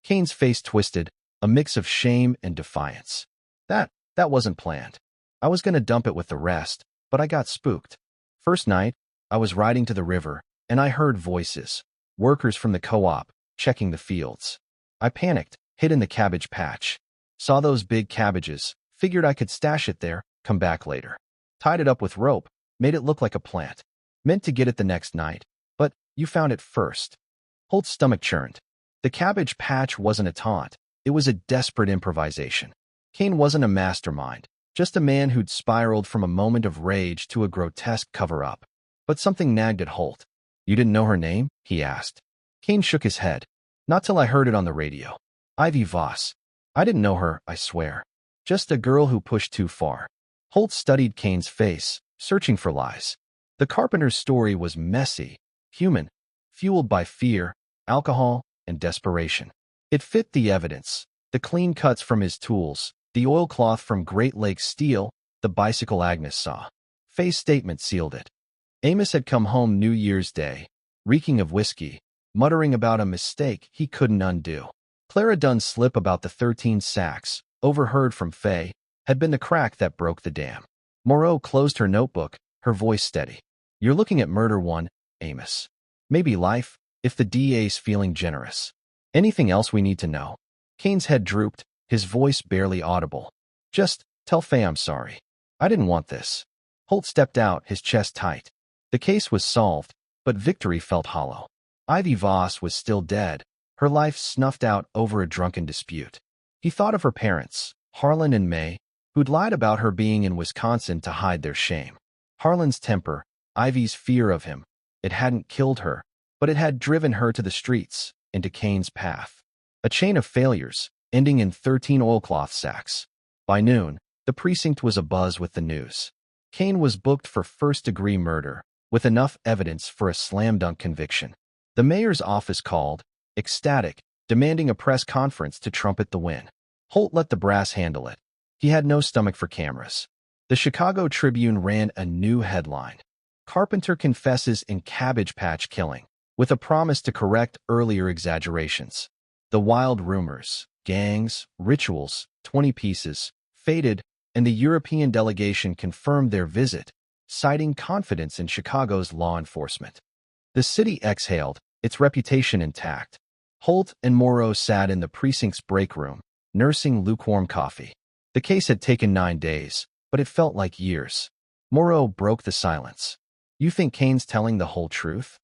Kane's face twisted, a mix of shame and defiance. That wasn't planned. I was going to dump it with the rest, but I got spooked. First night, I was riding to the river, and I heard voices. Workers from the co-op, checking the fields. I panicked, hid in the cabbage patch. Saw those big cabbages, figured I could stash it there, come back later. Tied it up with rope, made it look like a plant. Meant to get it the next night, but you found it first. Holt's stomach churned. The cabbage patch wasn't a taunt, it was a desperate improvisation. Kane wasn't a mastermind, just a man who'd spiraled from a moment of rage to a grotesque cover-up. But something nagged at Holt. You didn't know her name? He asked. Kane shook his head. Not till I heard it on the radio. Ivy Voss. I didn't know her, I swear. Just a girl who pushed too far. Holt studied Kane's face, searching for lies. The carpenter's story was messy, human, fueled by fear, alcohol, and desperation. It fit the evidence. The clean cuts from his tools, the oilcloth from Great Lakes steel, the bicycle Agnes saw. Faye's statement sealed it. Amos had come home New Year's Day, reeking of whiskey, muttering about a mistake he couldn't undo. Clara Dunn's slip about the 13 sacks, overheard from Faye, had been the crack that broke the dam. Moreau closed her notebook, her voice steady. You're looking at murder 1, Amos. Maybe life, if the DA's feeling generous. Anything else we need to know? Kane's head drooped, his voice barely audible. Just tell Faye I'm sorry. I didn't want this. Holt stepped out, his chest tight. The case was solved, but victory felt hollow. Ivy Voss was still dead, her life snuffed out over a drunken dispute. He thought of her parents, Harlan and May, who'd lied about her being in Wisconsin to hide their shame. Harlan's temper, Ivy's fear of him. It hadn't killed her, but it had driven her to the streets, into Kane's path. A chain of failures, ending in 13 oilcloth sacks. By noon, the precinct was abuzz with the news. Kane was booked for first-degree murder, with enough evidence for a slam-dunk conviction. The mayor's office called, ecstatic, demanding a press conference to trumpet the win. Holt let the brass handle it. He had no stomach for cameras. The Chicago Tribune ran a new headline. Carpenter confesses in cabbage patch killing, with a promise to correct earlier exaggerations. The wild rumors. gangs, rituals, 20 pieces, faded, and the European delegation confirmed their visit, citing confidence in Chicago's law enforcement. The city exhaled, its reputation intact. Holt and Morrow sat in the precinct's break room, nursing lukewarm coffee. The case had taken 9 days, but it felt like years. Morrow broke the silence. "You think Kane's telling the whole truth?"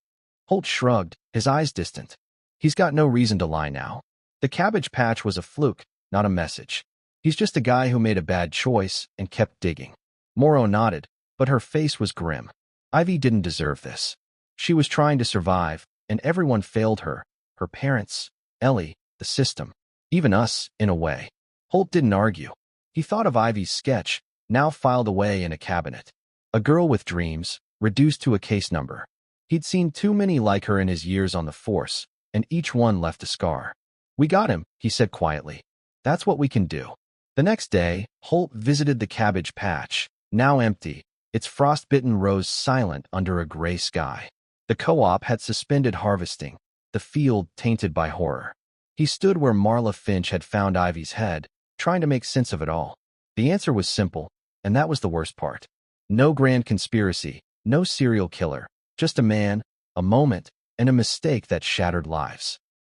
Holt shrugged, his eyes distant. "He's got no reason to lie now. The Cabbage Patch was a fluke, not a message. He's just a guy who made a bad choice and kept digging." Morrow nodded, but her face was grim. Ivy didn't deserve this. She was trying to survive, and everyone failed her. Her parents, Ellie, the system, even us, in a way. Holt didn't argue. He thought of Ivy's sketch, now filed away in a cabinet. A girl with dreams, reduced to a case number. He'd seen too many like her in his years on the force, and each one left a scar. "We got him," he said quietly. "That's what we can do." The next day, Holt visited the Cabbage Patch, now empty, its frostbitten rows silent under a gray sky. The co-op had suspended harvesting, the field tainted by horror. He stood where Marla Finch had found Ivy's head, trying to make sense of it all. The answer was simple, and that was the worst part. No grand conspiracy, no serial killer, just a man, a moment, and a mistake that shattered lives.